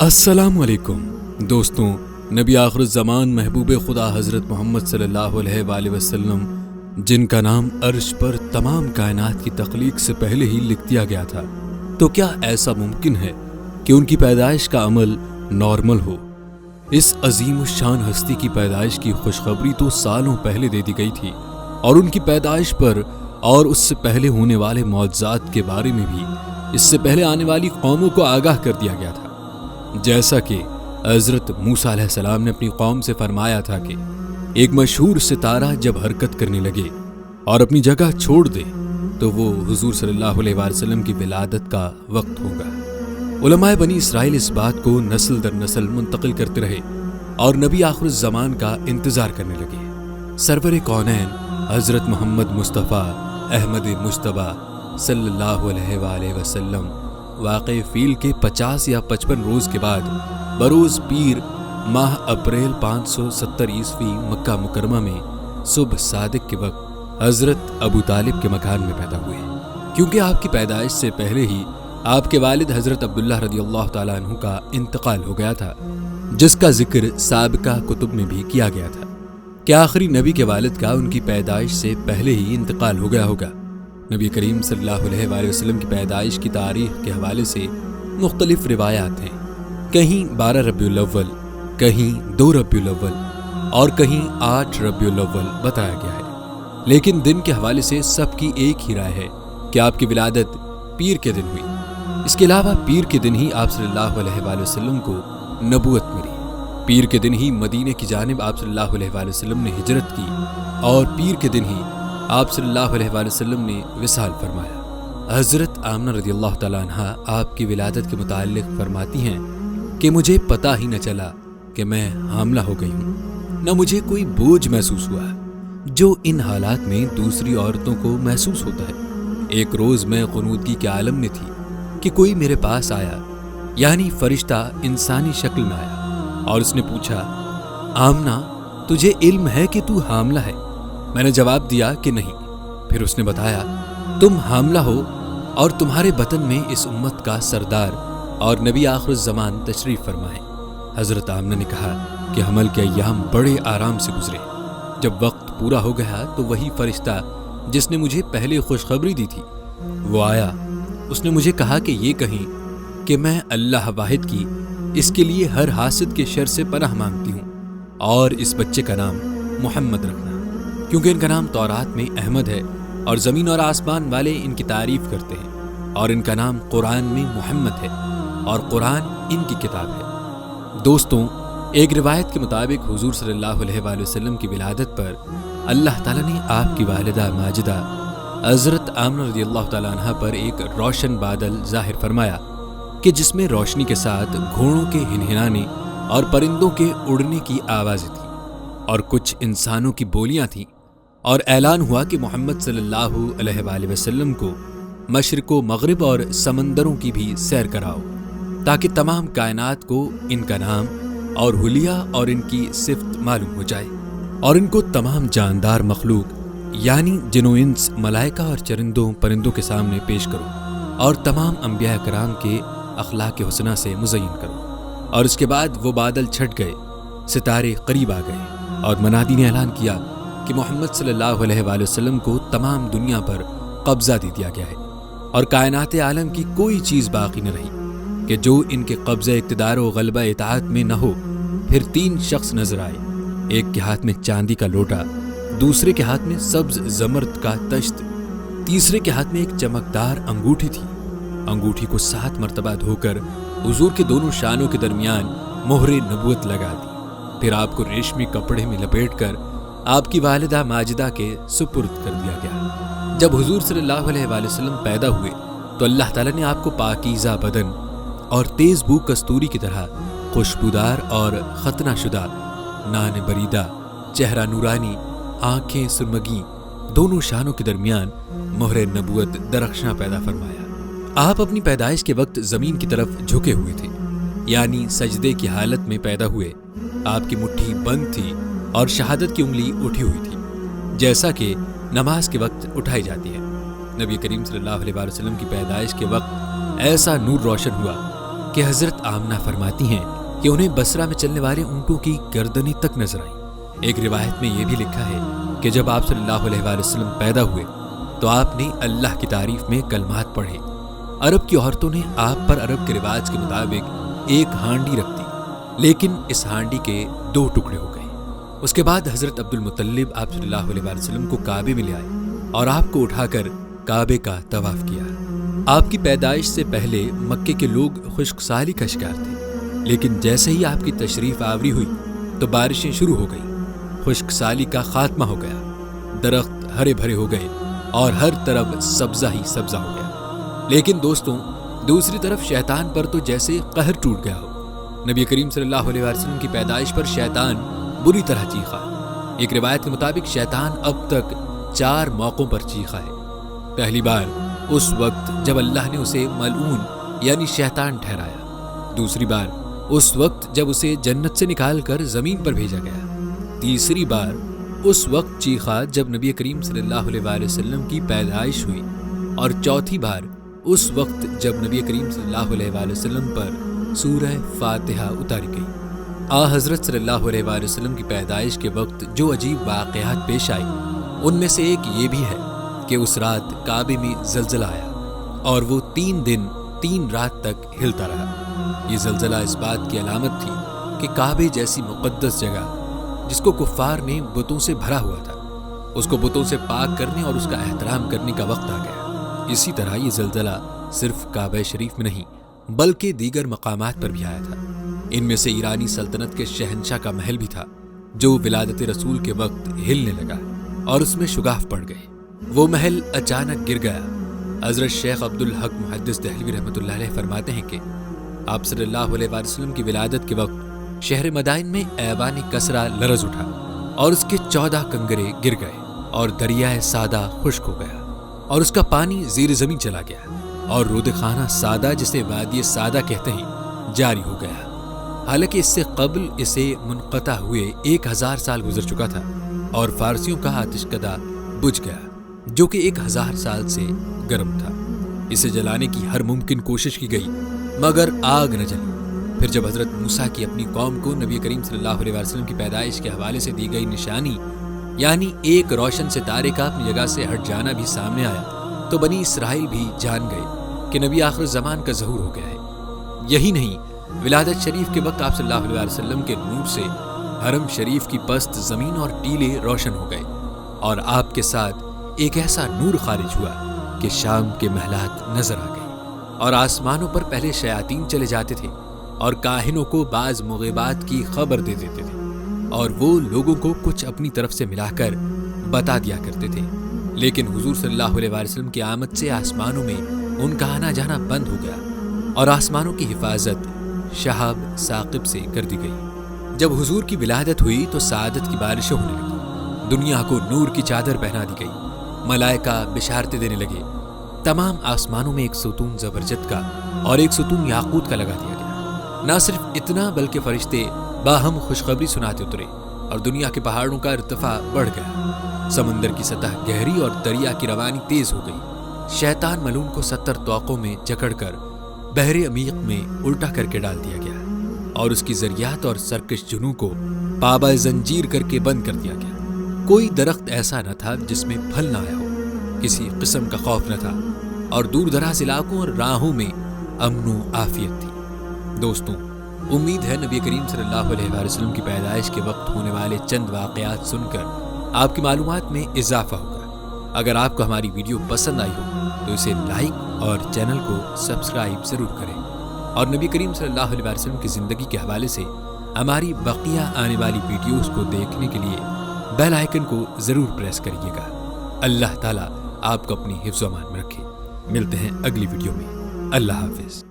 السلام علیکم دوستوں، نبی آخر الزمان محبوب خدا حضرت محمد صلی اللہ علیہ وآلہ وسلم، جن کا نام عرش پر تمام کائنات کی تخلیق سے پہلے ہی لکھ دیا گیا تھا، تو کیا ایسا ممکن ہے کہ ان کی پیدائش کا عمل نارمل ہو؟ اس عظیم الشان ہستی کی پیدائش کی خوشخبری تو سالوں پہلے دے دی گئی تھی، اور ان کی پیدائش پر اور اس سے پہلے ہونے والے معجزات کے بارے میں بھی اس سے پہلے آنے والی قوموں کو آگاہ کر دیا گیا تھا۔ جیسا کہ حضرت موسیٰ علیہ السلام نے اپنی قوم سے فرمایا تھا کہ ایک مشہور ستارہ جب حرکت کرنے لگے اور اپنی جگہ چھوڑ دے تو وہ حضور صلی اللہ علیہ وآلہ وسلم کی ولادت کا وقت ہوگا۔ علماء بنی اسرائیل اس بات کو نسل در نسل منتقل کرتے رہے اور نبی آخر الزمان کا انتظار کرنے لگے۔ سرور کونین حضرت محمد مصطفیٰ احمد مجتبیٰ صلی اللہ علیہ وآلہ وسلم واقع فیل کے 50 یا 55 روز کے بعد بروز پیر ماہ اپریل 570 عیسوی مکہ مکرمہ میں صبح صادق کے وقت حضرت ابو طالب کے مکان میں پیدا ہوئے، کیونکہ آپ کی پیدائش سے پہلے ہی آپ کے والد حضرت عبداللہ رضی اللہ تعالیٰ عنہ کا انتقال ہو گیا تھا، جس کا ذکر سابقہ کتب میں بھی کیا گیا تھا کہ آخری نبی کے والد کا ان کی پیدائش سے پہلے ہی انتقال ہو گیا ہوگا۔ نبی کریم صلی اللہ علیہ وآلہ وسلم کی پیدائش کی تاریخ کے حوالے سے مختلف روایات ہیں، کہیں 12 ربیع الاول، کہیں 2 ربیع الاول اور کہیں 8 ربیع الاول بتایا گیا ہے، لیکن دن کے حوالے سے سب کی ایک ہی رائے ہے کہ آپ کی ولادت پیر کے دن ہوئی۔ اس کے علاوہ پیر کے دن ہی آپ صلی اللہ علیہ وآلہ وسلم کو نبوت ملی، پیر کے دن ہی مدینے کی جانب آپ صلی اللہ علیہ وآلہ وسلم نے ہجرت کی، اور پیر کے دن ہی آپ صلی اللہ علیہ وآلہ وسلم نے وصال فرمایا۔ حضرت آمنہ رضی اللہ تعالیٰ عنہ آپ کی ولادت کے متعلق فرماتی ہیں کہ مجھے پتہ ہی نہ چلا کہ میں حاملہ ہو گئی ہوں، نہ مجھے کوئی بوجھ محسوس ہوا جو ان حالات میں دوسری عورتوں کو محسوس ہوتا ہے۔ ایک روز میں غنودگی کے عالم میں تھی کہ کوئی میرے پاس آیا، یعنی فرشتہ انسانی شکل میں آیا، اور اس نے پوچھا، آمنہ تجھے علم ہے کہ تو حاملہ ہے؟ میں نے جواب دیا کہ نہیں۔ پھر اس نے بتایا، تم حاملہ ہو اور تمہارے بطن میں اس امت کا سردار اور نبی آخر الزمان تشریف فرمائے۔ حضرت آمنہ نے کہا کہ حمل کے ایام بڑے آرام سے گزرے۔ جب وقت پورا ہو گیا تو وہی فرشتہ جس نے مجھے پہلے خوشخبری دی تھی وہ آیا۔ اس نے مجھے کہا کہ یہ کہیں کہ میں اللہ واحد کی اس کے لیے ہر حاسد کے شر سے پناہ مانگتی ہوں، اور اس بچے کا نام محمد رکھنا، کیونکہ ان کا نام تورات میں احمد ہے، اور زمین اور آسمان والے ان کی تعریف کرتے ہیں، اور ان کا نام قرآن میں محمد ہے، اور قرآن ان کی کتاب ہے۔ دوستوں، ایک روایت کے مطابق حضور صلی اللہ علیہ وآلہ وسلم کی ولادت پر اللہ تعالیٰ نے آپ کی والدہ ماجدہ حضرت آمنہ رضی اللہ تعالیٰ عنہ پر ایک روشن بادل ظاہر فرمایا کہ جس میں روشنی کے ساتھ گھوڑوں کے ہنہنانے اور پرندوں کے اڑنے کی آوازیں تھیں، اور کچھ انسانوں کی بولیاں تھیں، اور اعلان ہوا کہ محمد صلی اللہ علیہ وآلہ وسلم کو مشرق و مغرب اور سمندروں کی بھی سیر کراؤ، تاکہ تمام کائنات کو ان کا نام اور حلیہ اور ان کی صفت معلوم ہو جائے، اور ان کو تمام جاندار مخلوق یعنی جن و انس، ملائکہ اور چرندوں پرندوں کے سامنے پیش کرو، اور تمام انبیاء کرام کے اخلاق حسنہ سے مزین کرو۔ اور اس کے بعد وہ بادل چھٹ گئے، ستارے قریب آ گئے، اور منادی نے اعلان کیا کہ محمد صلی اللہ علیہ وآلہ وسلم کو تمام دنیا پر قبضہ دے دیا گیا ہے، اور کائنات عالم کی کوئی چیز باقی نہ رہی کہ جو ان کے قبضہ اقتدار و غلبہ اطاعت میں نہ ہو۔ پھر 3 شخص نظر آئے، ایک کے ہاتھ میں چاندی کا لوٹا، دوسرے کے ہاتھ میں سبز زمرد کا تشت، تیسرے کے ہاتھ میں ایک چمکدار انگوٹھی تھی۔ انگوٹھی کو 7 مرتبہ دھو کر حضور کے دونوں شانوں کے درمیان مہر نبوت لگا دی، پھر آپ کو ریشمی کپڑے میں لپیٹ کر آپ کی والدہ ماجدہ کے سپرد کر دیا گیا۔ جب حضور صلی اللہ علیہ وآلہ وسلم پیدا ہوئے تو اللہ تعالیٰ نے آپ کو پاکیزہ بدن اور تیز بو کستوری کی طرح خوشبودار اور ختنہ شدہ، نان بریدہ، چہرہ نورانی، آنکھیں سرمگی، دونوں شانوں کے درمیان مہر نبوت درخشاں پیدا فرمایا۔ آپ اپنی پیدائش کے وقت زمین کی طرف جھکے ہوئے تھے، یعنی سجدے کی حالت میں پیدا ہوئے۔ آپ کی مٹھی بند تھی اور شہادت کی انگلی اٹھی ہوئی تھی، جیسا کہ نماز کے وقت اٹھائی جاتی ہے۔ نبی کریم صلی اللہ علیہ وسلم کی پیدائش کے وقت ایسا نور روشن ہوا کہ حضرت آمنہ فرماتی ہیں کہ انہیں بصرہ میں چلنے والے اونٹوں کی گردنیں تک نظر آئیں۔ ایک روایت میں یہ بھی لکھا ہے کہ جب آپ صلی اللہ علیہ وآلہ وسلم پیدا ہوئے تو آپ نے اللہ کی تعریف میں کلمات پڑھے۔ عرب کی عورتوں نے آپ پر عرب کے رواج کے مطابق ایک ہانڈی رکھ دی، لیکن اس ہانڈی کے 2 ٹکڑے ہو گئے۔ اس کے بعد حضرت عبد المطلب آپ صلی اللہ علیہ وآلہ وسلم کو کعبے میں لے آئے اور آپ کو اٹھا کر کعبے کا طواف کیا۔ آپ کی پیدائش سے پہلے مکے کے لوگ خشک سالی کا شکار تھے، لیکن جیسے ہی آپ کی تشریف آوری ہوئی تو بارشیں شروع ہو گئیں، خشک سالی کا خاتمہ ہو گیا، درخت ہرے بھرے ہو گئے اور ہر طرف سبزہ ہی سبزہ ہو گیا۔ لیکن دوستوں، دوسری طرف شیطان پر تو جیسے قہر ٹوٹ گیا ہو۔ نبی کریم صلی اللہ علیہ وسلم کی پیدائش پر شیطان بری طرح چیخا۔ ایک روایت کے مطابق شیطان اب تک 4 موقعوں پر چیخا ہے۔ پہلی بار اس وقت جب اللہ نے اسے ملعون یعنی شیطان ٹھہرایا، دوسری بار اس وقت جب اسے جنت سے نکال کر زمین پر بھیجا گیا، تیسری بار اس وقت چیخا جب نبی کریم صلی اللہ علیہ وآلہ وسلم کی پیدائش ہوئی، اور چوتھی بار اس وقت جب نبی کریم صلی اللہ علیہ وآلہ وسلم پر سورہ فاتحہ اتاری گئی۔ حضرت صلی اللہ علیہ وآلہ وسلم کی پیدائش کے وقت جو عجیب واقعات پیش آئے، ان میں سے ایک یہ بھی ہے کہ اس رات کعبے میں زلزلہ آیا اور وہ 3 دن 3 رات تک ہلتا رہا۔ یہ زلزلہ اس بات کی علامت تھی کہ کعبے جیسی مقدس جگہ جس کو کفار نے بتوں سے بھرا ہوا تھا، اس کو بتوں سے پاک کرنے اور اس کا احترام کرنے کا وقت آ گیا۔ اسی طرح یہ زلزلہ صرف کعبہ شریف میں نہیں بلکہ دیگر مقامات پر بھی آیا تھا۔ ان میں سے ایرانی سلطنت کے شہنشاہ کا محل بھی تھا جو ولادت رسول کے وقت ہلنے لگا اور اس میں شگاف پڑ گئے۔ وہ محل اچانک گر گیا۔ حضرت شیخ عبد الحق محدث دہلوی رحمۃ اللہ علیہ فرماتے ہیں کہ آپ صلی اللہ علیہ وآلہ وسلم کی ولادت کے وقت شہر مدائن میں ایوان کسرا لرز اٹھا اور اس کے 14 کنگرے گر گئے اور دریائے سادہ خشک ہو گیا اور اس کا پانی زیر زمین چلا گیا اور رود خانہ سادہ جسے وادی سادہ کہتے ہیں جاری ہو گیا، حالانکہ اس سے قبل اسے منقطع ہوئے 1000 سال گزر چکا تھا، اور فارسیوں کا آتش کدہ بجھ گیا جو کہ 1000 سال سے گرم تھا۔ اسے جلانے کی ہر ممکن کوشش کی گئی مگر آگ نہ جلی۔ پھر جب حضرت موسیٰ کی اپنی قوم کو نبی کریم صلی اللہ علیہ وسلم کی پیدائش کے حوالے سے دی گئی نشانی یعنی ایک روشن ستارے کا اپنی جگہ سے ہٹ جانا بھی سامنے آیا تو بنی اسرائیل بھی جان گئے کہ نبی آخر زمان کا ظہور ہو گیا ہے۔ یہی نہیں، ولادت شریف کے وقت آپ صلی اللہ علیہ وسلم کے نور سے حرم شریف کی پست زمین اور ٹیلے روشن ہو گئے اور آپ کے ساتھ ایک ایسا نور خارج ہوا کہ شام کے محلات نظر آ گئے اور آسمانوں پر پہلے شیاطین چلے جاتے تھے اور کاہنوں کو بعض مغیبات کی خبر دے دیتے تھے اور وہ لوگوں کو کچھ اپنی طرف سے ملا کر بتا دیا کرتے تھے، لیکن حضور صلی اللہ علیہ وسلم کی آمد سے آسمانوں میں ان کا آنا جانا بند ہو گیا اور آسمانوں کی حفاظت شہاب ثاقب سے کر دی گئی۔ جب حضور کی ولادت ہوئی تو سعادت کی بارشیں ہونے لگی، دنیا کو نور کی چادر پہنا دی گئی، ملائکہ بشارتیں دینے لگے، تمام آسمانوں میں ایک ستون زبرجد کا اور ایک ستون یاقوت کا لگا دیا گیا۔ نہ صرف اتنا بلکہ فرشتے باہم خوشخبری سناتے اترے اور دنیا کے پہاڑوں کا ارتفاع بڑھ گیا، سمندر کی سطح گہری اور دریا کی روانی تیز ہو گئی، شیطان ملعون کو 70 طوقوں میں جکڑ کر بحر عمیق میں الٹا کر کے ڈال دیا گیا اور اس کی ذریات اور سرکش جنوں کو پابہ زنجیر کر کے بند کر دیا گیا۔ کوئی درخت ایسا نہ تھا جس میں پھل نہ آیا ہو، کسی قسم کا خوف نہ تھا اور دور دراز علاقوں اور راہوں میں امن و عافیت تھی۔ دوستوں، امید ہے نبی کریم صلی اللہ علیہ وآلہ وسلم کی پیدائش کے وقت ہونے والے چند واقعات سن کر آپ کی معلومات میں اضافہ ہوگا۔ اگر آپ کو ہماری ویڈیو پسند آئی ہو تو اسے لائک اور چینل کو سبسکرائب ضرور کریں، اور نبی کریم صلی اللہ علیہ وسلم کی زندگی کے حوالے سے ہماری بقیہ آنے والی ویڈیوز کو دیکھنے کے لیے بیل آئیکن کو ضرور پریس کریے گا۔ اللہ تعالیٰ آپ کو اپنی حفظ و امان میں رکھے۔ ملتے ہیں اگلی ویڈیو میں۔ اللہ حافظ۔